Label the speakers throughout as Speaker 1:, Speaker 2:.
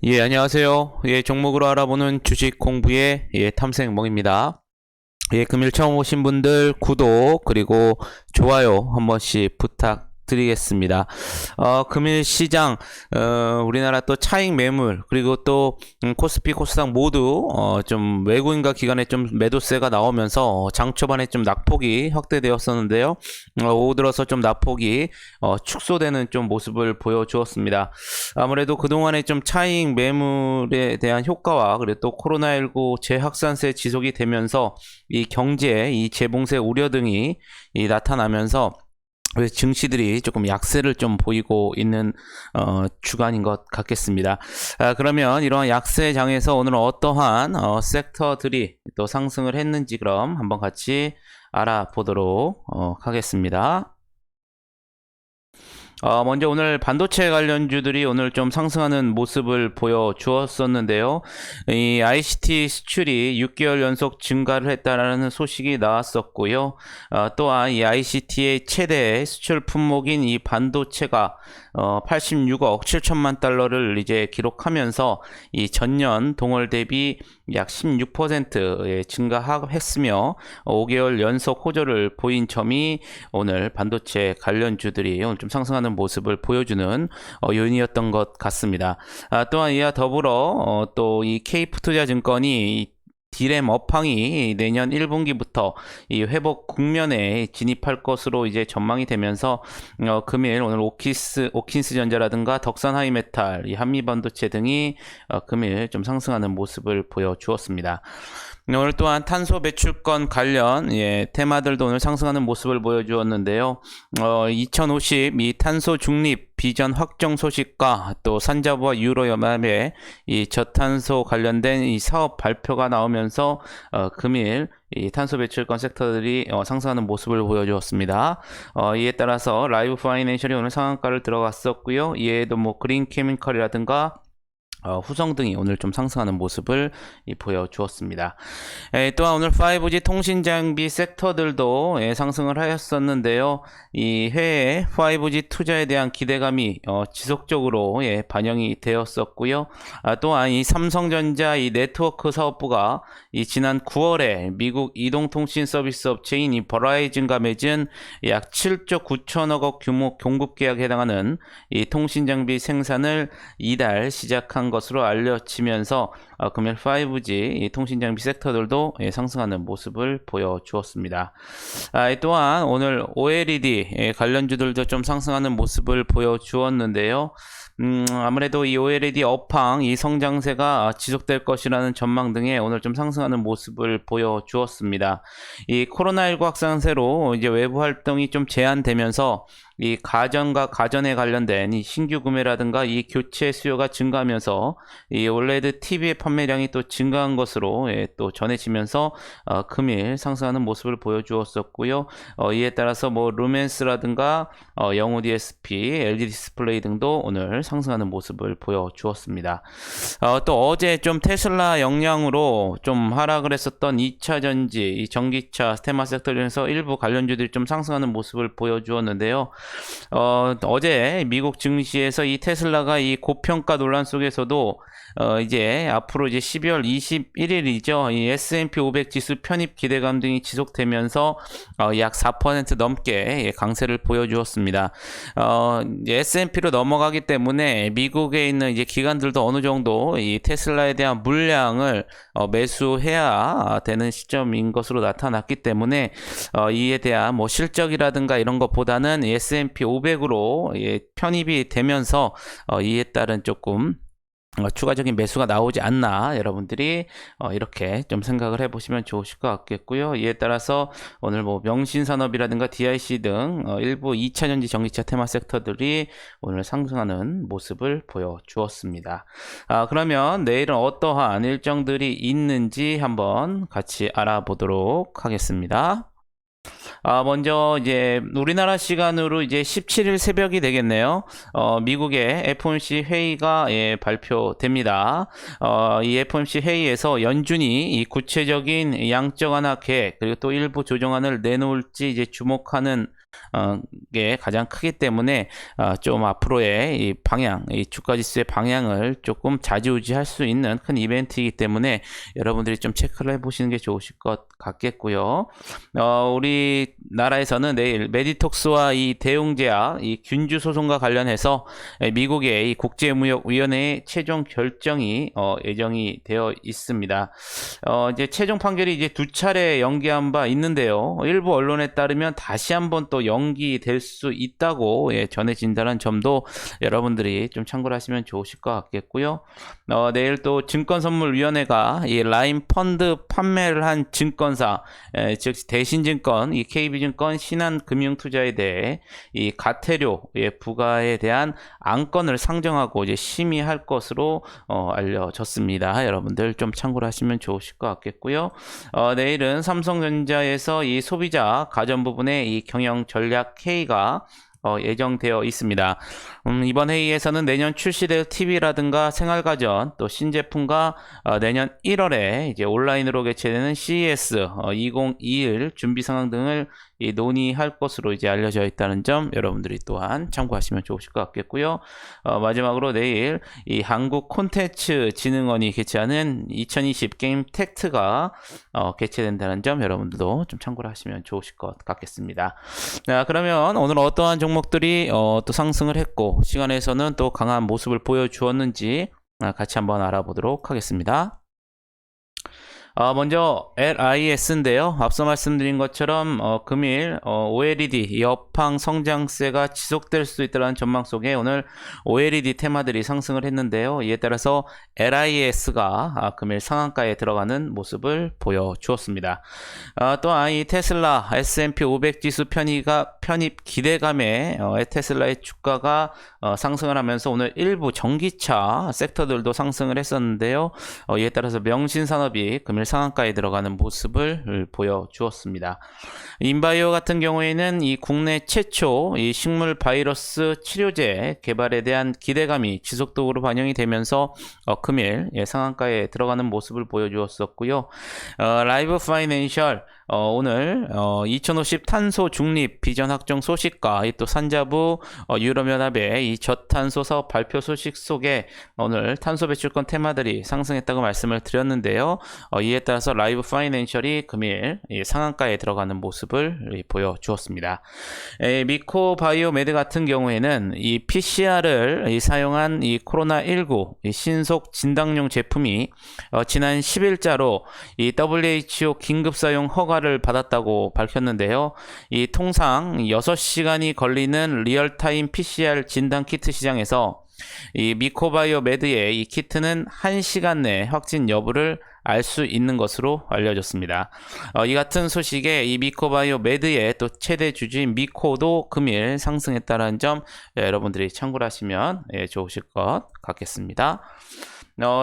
Speaker 1: 예, 안녕하세요. 예, 종목으로 알아보는 주식 공부의 탐색멍입니다. 예, 금일 처음 오신 분들 구독 그리고 좋아요 한 번씩 부탁드리겠습니다. 금일 시장 우리나라 또 차익 매물 그리고 또 코스피 코스닥 모두 좀 외국인과 기관의 좀 매도세가 나오면서 장 초반에 좀 낙폭이 확대되었었는데요. 오후 들어서 좀 낙폭이 축소되는 좀 모습을 보여주었습니다. 아무래도 그동안에 좀 차익 매물에 대한 효과와 그리고 또 코로나19 재확산세 지속이 되면서 이 경제, 이 재봉쇄 우려 등이 나타나면서 증시들이 조금 약세를 좀 보이고 있는 주간인 것 같겠습니다. 그러면 이러한 약세장에서 오늘은 어떠한 섹터들이 또 상승을 했는지 그럼 한번 같이 알아보도록 하겠습니다. 먼저 오늘 반도체 관련주들이 오늘 좀 상승하는 모습을 보여주었었는데요. 이 ICT 수출이 6개월 연속 증가를 했다라는 소식이 나왔었고요. 또한 이 ICT의 최대 수출 품목인 이 반도체가 86억 7천만 달러를 이제 기록하면서 이 전년 동월 대비 약 16% 증가했으며 5개월 연속 호조를 보인 점이 오늘 반도체 관련주들이 오늘 좀 상승하는 모습을 보여주는 요인이었던 것 같습니다. 또한 이와 더불어 또 이 K푸투자증권이 디램 업황이 내년 1분기부터 이 회복 국면에 진입할 것으로 이제 전망이 되면서 금일 오늘 오킨스 전자라든가 덕산 하이메탈, 이 한미반도체 등이 금일 좀 상승하는 모습을 보여주었습니다. 오늘 또한 탄소 배출권 관련 테마들도 오늘 상승하는 모습을 보여주었는데요. 2050 이 탄소 중립 비전 확정 소식과 또 산자부와 유로연합의 이 저탄소 관련된 이 사업 발표가 나오면서 금일 이 탄소 배출권 섹터들이 상승하는 모습을 보여주었습니다. 이에 따라서 라이브 파이낸셜이 오늘 상한가를 들어갔었고요. 이에도 뭐 그린 케미컬이라든가 후성 등이 오늘 좀 상승하는 모습을 보여주었습니다. 또한 오늘 5G 통신 장비 섹터들도 상승을 하였었는데요. 이 해외 5G 투자에 대한 기대감이 지속적으로 반영이 되었었고요. 또한 이 삼성전자 이 네트워크 사업부가 이 지난 9월에 미국 이동통신 서비스 업체인 이 버라이즌과 맺은 약 7조 9천억 원 규모 공급 계약에 해당하는 이 통신 장비 생산을 이달 시작한 것으로 알려지면서 금일 5G 통신 장비 섹터들도 상승하는 모습을 보여주었습니다. 또한 오늘 OLED 관련주들도 좀 상승하는 모습을 보여주었는데요. 아무래도 이 OLED 업황, 이 성장세가 지속될 것이라는 전망 등에 오늘 좀 상승하는 모습을 보여주었습니다. 이 코로나19 확산세로 이제 외부 활동이 좀 제한되면서 이 가전과 가전에 관련된 이 신규 구매라든가 이 교체 수요가 증가하면서 이 OLED TV의 판매량이 또 증가한 것으로 또 전해지면서 금일 상승하는 모습을 보여주었었고요. 이에 따라서 뭐 루멘스라든가 영호 DSP, LG 디스플레이 등도 오늘 상승하는 모습을 보여주었습니다. 또 어제 좀 테슬라 영향으로 좀 하락을 했었던 2차 전지, 이 전기차 테마 섹터에서 일부 관련주들이 좀 상승하는 모습을 보여주었는데요. 어제 미국 증시에서 이 테슬라가 이 고평가 논란 속에서도 이제 앞으로 이제 12월 21일이죠. 이 S&P 500 지수 편입 기대감 등이 지속되면서 약 4% 넘게 강세를 보여주었습니다. S&P로 넘어가기 때문에 미국에 있는 이제 기관들도 어느 정도 이 테슬라에 대한 물량을 매수해야 되는 시점인 것으로 나타났기 때문에 이에 대한 뭐 실적이라든가 이런 것보다는 S&P 500으로 편입이 되면서 이에 따른 조금 추가적인 매수가 나오지 않나 여러분들이 이렇게 좀 생각을 해보시면 좋으실 것 같겠고요. 이에 따라서 오늘 뭐 명신산업이라든가 DIC 등 일부 2차전지 전기차 테마 섹터들이 오늘 상승하는 모습을 보여주었습니다. 그러면 내일은 어떠한 일정들이 있는지 한번 같이 알아보도록 하겠습니다. 먼저 이제 우리나라 시간으로 이제 17일 새벽이 되겠네요. 미국의 FOMC 회의가 발표됩니다. 이 FOMC 회의에서 연준이 이 구체적인 양적 완화 계획 그리고 또 일부 조정안을 내놓을지 이제 주목하는 게 가장 크기 때문에 좀 앞으로의 이 방향, 이 주가지수의 방향을 조금 좌지우지할 수 있는 큰 이벤트이기 때문에 여러분들이 좀 체크를 해보시는 게 좋으실 것 같겠고요. 우리나라에서는 내일 메디톡스와 이 대웅제약 이 균주 소송과 관련해서 미국의 이 국제무역위원회의 최종 결정이 예정이 되어 있습니다. 이제 최종 판결이 이제 두 차례 연기한 바 있는데요. 일부 언론에 따르면 다시 한번 또 연기될 수 있다고 전해진다는 점도 여러분들이 좀 참고를 하시면 좋으실 것 같겠고요. 내일 또 증권선물위원회가 이 라인 펀드 판매를 한 증권사, 즉 대신증권, 이 KB증권, 신한금융투자에 대해 이 과태료의 부과에 대한 안건을 상정하고 이제 심의할 것으로 알려졌습니다. 여러분들 좀 참고를 하시면 좋으실 것 같겠고요. 내일은 삼성전자에서 이 소비자 가전 부분의 이 경영 전략 K가 예정되어 있습니다. 이번 회의에서는 내년 출시될 TV라든가 생활가전, 또 신제품과 내년 1월에 이제 온라인으로 개최되는 CES 2021 준비 상황 등을 논의할 것으로 이제 알려져 있다는 점 여러분들이 또한 참고하시면 좋으실 것 같겠고요. 마지막으로 내일 이 한국 콘텐츠 진흥원이 개최하는 2020 게임 텍트가 개최된다는 점 여러분들도 좀 참고를 하시면 좋으실 것 같겠습니다. 자, 그러면 오늘 어떠한 종목들이 또 상승을 했고 시간에서는 또 강한 모습을 보여주었는지 같이 한번 알아보도록 하겠습니다. 먼저 LIS인데요. 앞서 말씀드린 것처럼 금일 OLED 여팡 성장세가 지속될 수 있다는 전망 속에 오늘 OLED 테마들이 상승을 했는데요. 이에 따라서 LIS가 금일 상한가에 들어가는 모습을 보여주었습니다. 또한 이 테슬라 S&P 500 지수 편입 기대감에 테슬라의 주가가 상승을 하면서 오늘 일부 전기차 섹터들도 상승을 했었는데요. 이에 따라서 명신산업이 금일 상한가에 들어가는 모습을 보여주었습니다. 인바이오 같은 경우에는 이 국내 최초 이 식물 바이러스 치료제 개발에 대한 기대감이 지속적으로 반영이 되면서 금일 상한가에 들어가는 모습을 보여주었었고요. 라이브 파이낸셜 오늘 2050 탄소 중립 비전 확정 소식과 또 산자부 유럽연합의 이 저탄소 사업 발표 소식 속에 오늘 탄소 배출권 테마들이 상승했다고 말씀을 드렸는데요. 이에 따라서 라이브 파이낸셜이 금일 상한가에 들어가는 모습을 보여주었습니다. 미코 바이오메드 같은 경우에는 이 PCR을 사용한 이 코로나19 신속 진단용 제품이 지난 10일자로 이 WHO 긴급 사용 허가를 받았다고 밝혔는데요. 이 통상 6시간이 걸리는 리얼타임 PCR 진단 키트 시장에서 이 미코바이오메드의 이 키트는 1시간 내 확진 여부를 알 수 있는 것으로 알려졌습니다. 이 같은 소식에 이 미코바이오메드의 또 최대 주주인 미코도 금일 상승했다는 점 여러분들이 참고를 하시면 좋으실 것 같겠습니다.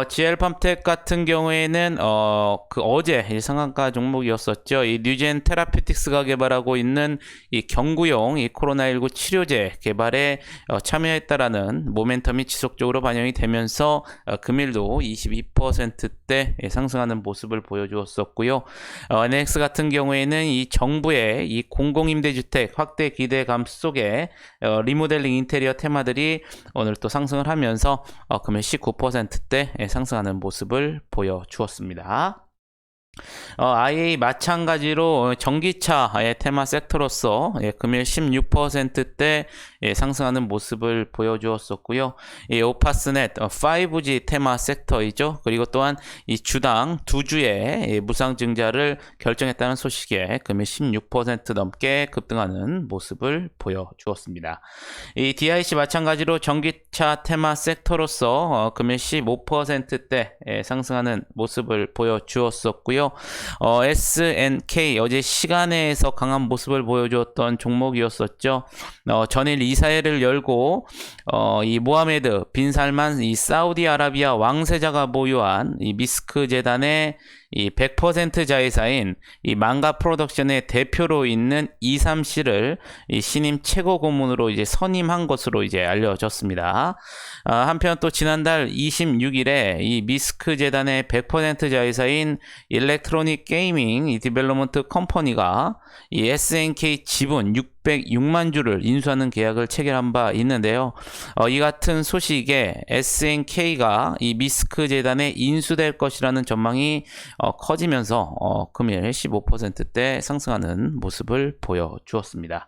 Speaker 1: GL팜텍 같은 경우에는 어제 상한가 종목이었었죠. 이 뉴젠 테라피틱스가 개발하고 있는 이 경구용 이 코로나19 치료제 개발에 참여했다라는 모멘텀이 지속적으로 반영이 되면서 금일도 22%대 상승하는 모습을 보여주었었고요. NX 같은 경우에는 이 정부의 이 공공임대주택 확대 기대감 속에 리모델링 인테리어 테마들이 오늘 또 상승을 하면서 금일 19%대 상승하는 모습을 보여주었습니다. IA 마찬가지로 전기차의 테마 섹터로서 금일 16%대 상승하는 모습을 보여주었었고요. 오파스넷 5G 테마 섹터이죠. 그리고 또한 이 주당 2주의 무상증자를 결정했다는 소식에 금일 16% 넘게 급등하는 모습을 보여주었습니다. 이 DIC 마찬가지로 전기차 테마 섹터로서 금일 15%대 상승하는 모습을 보여주었었고요. SNK 어제 시간에서 강한 모습을 보여주었던 종목이었었죠. 전일 이사회를 열고 이 모하메드 빈 살만 이 사우디아라비아 왕세자가 보유한 이 미스크 재단의 이 100% 자회사인 이 망가 프로덕션의 대표로 있는 이삼 씨를 이 신임 최고 고문으로 이제 선임한 것으로 이제 알려졌습니다. 한편 또 지난달 26일에 이 미스크 재단의 100% 자회사인 11 일렉트로닉 게이밍 이 디벨로먼트 컴퍼니가 이 SNK 지분 606만 주를 인수하는 계약을 체결한 바 있는데요. 이 같은 소식에 SNK가 이 미스크 재단에 인수될 것이라는 전망이 커지면서 금일 15%대 상승하는 모습을 보여주었습니다.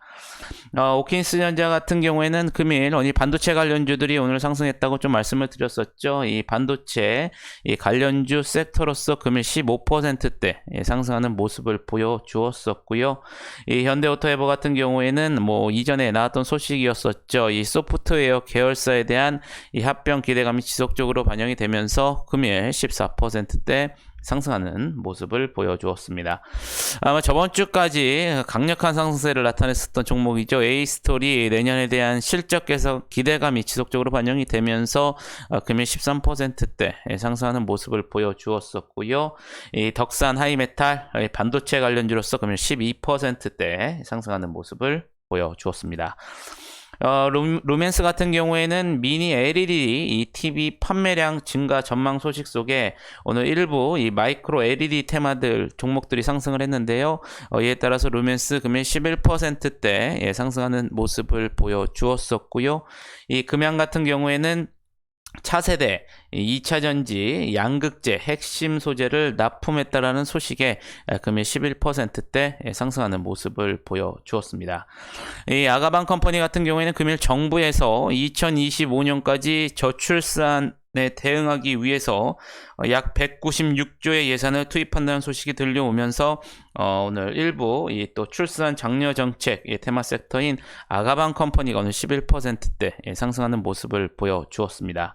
Speaker 1: 오킨스 전자 같은 경우에는 금일 이 반도체 관련주들이 오늘 상승했다고 좀 말씀을 드렸었죠. 이 반도체 이 관련주 섹터로서 금일 15%대 상승하는 모습을 보여주었었고요. 이 현대오토에버 같은 경우에는 뭐 이전에 나왔던 소식이었었죠. 이 소프트웨어 계열사에 대한 이 합병 기대감이 지속적으로 반영이 되면서 금일 14%대 상승하는 모습을 보여주었습니다. 아마 저번 주까지 강력한 상승세를 나타냈었던 종목이죠. A스토리 내년에 대한 실적 개선 기대감이 지속적으로 반영이 되면서 금일 13%대 상승하는 모습을 보여주었었고요. 이 덕산 하이메탈 반도체 관련주로서 금일 12%대 상승하는 모습을 보여주었습니다. 루멘스 같은 경우에는 미니 LED 이 TV 판매량 증가 전망 소식 속에 오늘 일부 이 마이크로 LED 테마들 종목들이 상승을 했는데요. 이에 따라서 루멘스 금일 11%대 상승하는 모습을 보여주었었고요. 이 금양 같은 경우에는 차세대 2차전지 양극재 핵심 소재를 납품했다라는 소식에 금일 11%대 상승하는 모습을 보여주었습니다. 이 아가방 컴퍼니 같은 경우에는 금일 정부에서 2025년까지 저출산에 대응하기 위해서 약 196조의 예산을 투입한다는 소식이 들려오면서 오늘 일부 또 출산 장려 정책 테마 섹터인 아가방 컴퍼니가 오늘 11%대 상승하는 모습을 보여주었습니다.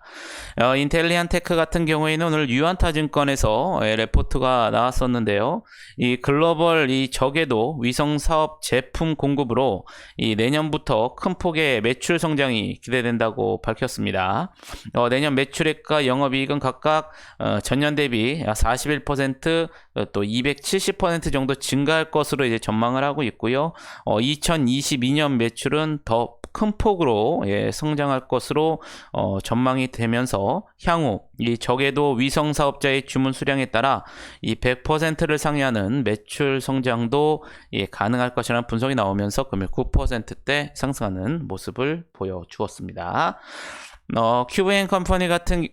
Speaker 1: 인텔리안테크 같은 경우에는 오늘 유안타증권에서 레포트가 나왔었는데요. 이 글로벌 이 저궤도 위성 사업 제품 공급으로 이 내년부터 큰 폭의 매출 성장이 기대된다고 밝혔습니다. 내년 매출액과 영업이익은 각각 전년 대비 41% 또 270% 정도 증가할 것으로 이제 전망을 하고 있고요. 2022년 매출은 더 큰 폭으로 성장할 것으로 전망이 되면서 향후 이 저궤도 위성 사업자의 주문 수량에 따라 이 100%를 상회하는 매출 성장도 가능할 것이라는 분석이 나오면서 금일 9%대 상승하는 모습을 보여주었습니다. 큐브앤 컴퍼니 같은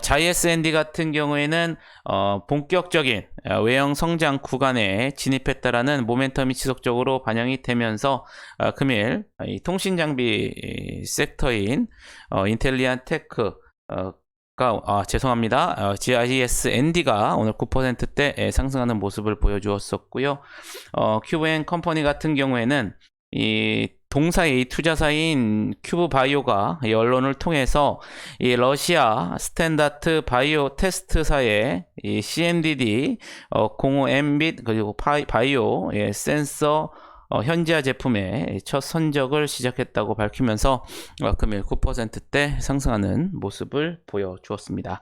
Speaker 1: 자이에스앤디 같은 경우에는 본격적인 외형 성장 구간에 진입했다라는 모멘텀이 지속적으로 반영이 되면서 금일 이 통신 장비 섹터인 인텔리안 테크 죄송합니다. GISND가 오늘 9%대 상승하는 모습을 보여주었었고요. 큐브앤 컴퍼니 같은 경우에는 이 동사의 투자사인 큐브바이오가 이 언론을 통해서 이 러시아 스탠다트 바이오 테스트사의 이 CMDD 05M 및 그리고 바이오 센서 현지화 제품의 첫 선적을 시작했다고 밝히면서 금일 9%대 상승하는 모습을 보여주었습니다.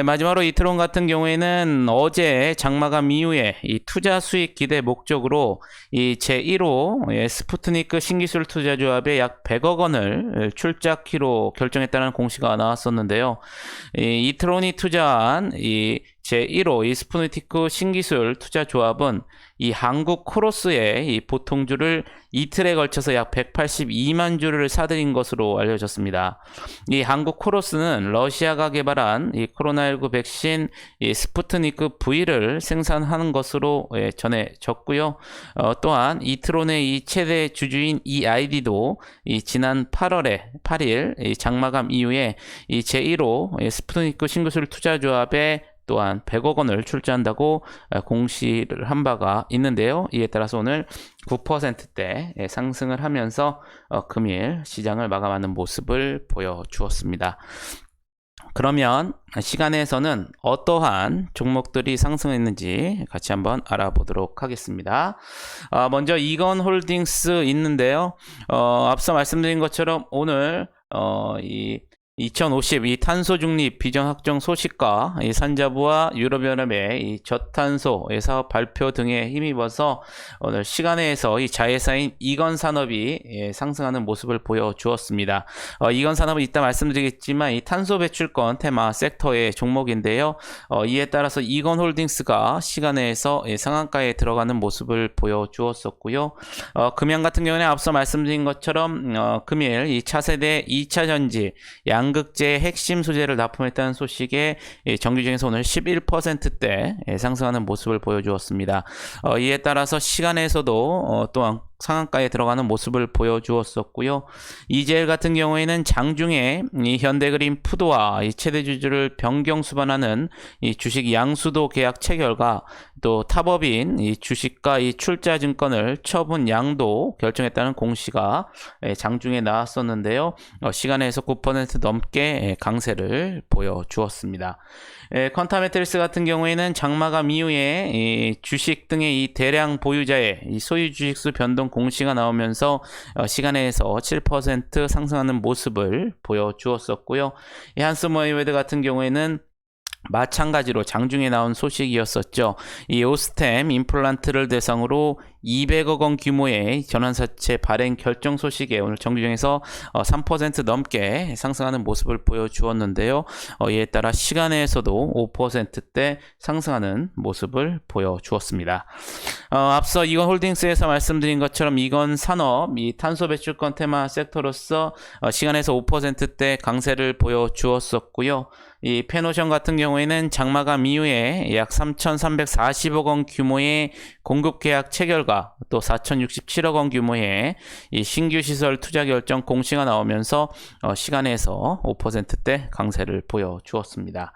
Speaker 1: 마지막으로 이트론 같은 경우에는 어제 장마감 이후에 이 투자 수익 기대 목적으로 이 제1호 스푸트니크 신기술 투자조합에 약 100억 원을 출자키로 결정했다는 공시가 나왔었는데요. 이트론이 투자한 이 제1호 이 스푸트니크 신기술 투자조합은 이 한국 코로스의 이 보통주를 이틀에 걸쳐서 약 182만 주를 사들인 것으로 알려졌습니다. 이 한국 코로스는 러시아가 개발한 이 코로나19 백신 이 스푸트니크 V를 생산하는 것으로 전해졌고요. 또한 이트론의 이 최대 주주인 EID도 이 지난 8일 이 장마감 이후에 이 제1호 스푸트니크 신기술 투자조합에 또한 100억 원을 출자한다고 공시를 한 바가 있는데요. 이에 따라서 오늘 9%대 상승을 하면서 금일 시장을 마감하는 모습을 보여주었습니다. 그러면 시간에서는 어떠한 종목들이 상승했는지 같이 한번 알아보도록 하겠습니다. 먼저 이건홀딩스 있는데요. 앞서 말씀드린 것처럼 오늘 이 2050 이 탄소 중립 비전 확정 소식과 이 산자부와 유럽연합의 이 저탄소 사업 발표 등에 힘입어서 오늘 시간에서 이 자회사인 이건 산업이 상승하는 모습을 보여주었습니다. 이건 산업은 이따 말씀드리겠지만 이 탄소 배출권 테마 섹터의 종목인데요. 이에 따라서 이건 홀딩스가 시간에서 상한가에 들어가는 모습을 보여주었었고요. 금양 같은 경우는 앞서 말씀드린 것처럼 금일 이 차세대 2차 전지 양극재의 핵심 소재를 납품했다는 소식에 정규증에서 오늘 11%대 상승하는 모습을 보여주었습니다. 이에 따라서 시간에서도 또한 상한가에 들어가는 모습을 보여주었었고요. 이젤 같은 경우에는 장중에 이 현대그린 푸드와 이 최대 주주를 변경 수반하는 이 주식 양수도 계약 체결과 또 탑업인 이 주식과 이 출자증권을 처분 양도 결정했다는 공시가 장중에 나왔었는데요. 시간에서 9% 넘게 강세를 보여주었습니다. 컨타메트리스 같은 경우에는 장마감 이후에 이 주식 등의 이 대량 보유자의 이 소유 주식수 변동 공시가 나오면서 시간에서 7% 상승하는 모습을 보여주었었고요. 이 한스모이웨드 같은 경우에는 마찬가지로 장중에 나온 소식이었었죠. 이 오스템 임플란트를 대상으로 200억 원 규모의 전환사채 발행 결정 소식에 오늘 정규증에서 3% 넘게 상승하는 모습을 보여주었는데요. 이에 따라 시간에서도 5%대 상승하는 모습을 보여주었습니다. 앞서 이건 홀딩스에서 말씀드린 것처럼 이건 산업, 이 탄소 배출권 테마 섹터로서 시간에서 5%대 강세를 보여주었었고요. 이 페노션 같은 경우에는 장마감 이후에 약 3,340억 원 규모의 공급 계약 체결과 또 4,067억 원 규모의 이 신규 시설 투자 결정 공시가 나오면서 시간에서 5%대 강세를 보여주었습니다.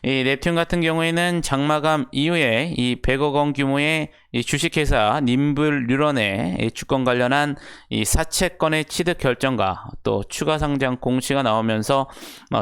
Speaker 1: 이 넵튠 같은 경우에는 장마감 이후에 이 100억 원 규모의 이 주식회사 님블 뉴런의 주권 관련한 이 사채권의 취득 결정과 또 추가 상장 공시가 나오면서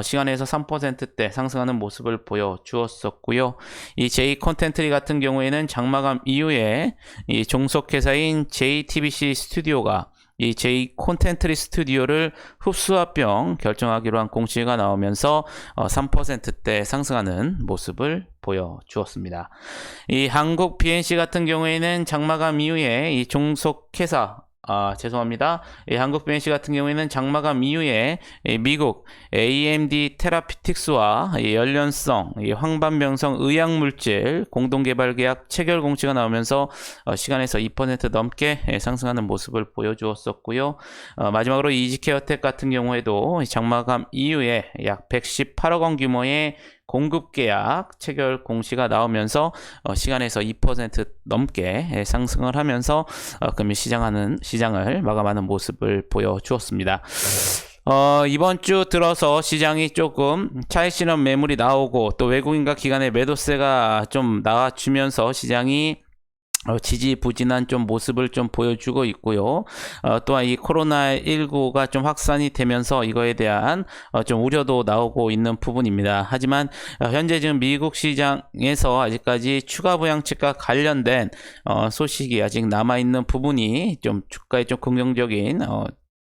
Speaker 1: 시간에서 3%대 상승하는 모습을 보여주었었고요. 이 J 콘텐트리 같은 경우에는 장마감 이후에 이 종속회사인 JTBC 스튜디오가 이 J 콘텐트리 스튜디오를 흡수합병 결정하기로 한 공시가 나오면서 3%대 상승하는 모습을 보여주었습니다. 이 한국 BNC 같은 경우에는 장마감 이후에 이 종속회사 이 한국 BNC 같은 경우에는 장마감 이후에 미국 AMD 테라피틱스와 연련성 황반병성 의약물질 공동개발 계약 체결 공시가 나오면서 시간에서 2% 넘게 상승하는 모습을 보여주었었고요. 마지막으로 이지케어텍 같은 경우에도 장마감 이후에 약 118억 원 규모의 공급 계약 체결 공시가 나오면서 시간에서 2% 넘게 상승을 하면서 금일 시장을 마감하는 모습을 보여주었습니다. 이번 주 들어서 시장이 조금 차익 실현 매물이 나오고 또 외국인과 기관의 매도세가 좀 나와주면서 시장이 지지부진한 좀 모습을 좀 보여주고 있고요. 또한 이 코로나19가 좀 확산이 되면서 이거에 대한 좀 우려도 나오고 있는 부분입니다. 하지만 현재 지금 미국 시장에서 아직까지 추가 부양책과 관련된 소식이 아직 남아있는 부분이 좀 주가에 좀 긍정적인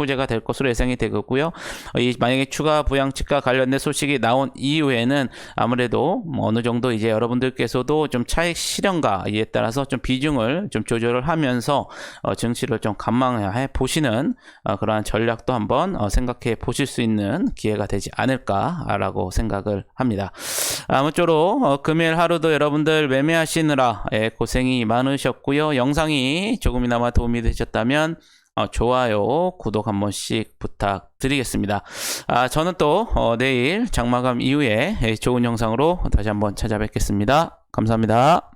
Speaker 1: 호재가 될 것으로 예상이 되고요. 만약에 추가 부양책과 관련된 소식이 나온 이후에는 아무래도 어느 정도 이제 여러분들께서도 좀 차익 실현가에 따라서 좀 비중을 좀 조절을 하면서 증시를 좀 관망해 보시는 그러한 전략도 한번 생각해 보실 수 있는 기회가 되지 않을까라고 생각을 합니다. 아무쪼록 금요일 하루도 여러분들 매매하시느라 고생이 많으셨고요. 영상이 조금이나마 도움이 되셨다면 좋아요, 구독 한 번씩 부탁드리겠습니다. 저는 또 내일 장마감 이후에 좋은 영상으로 다시 한번 찾아뵙겠습니다. 감사합니다.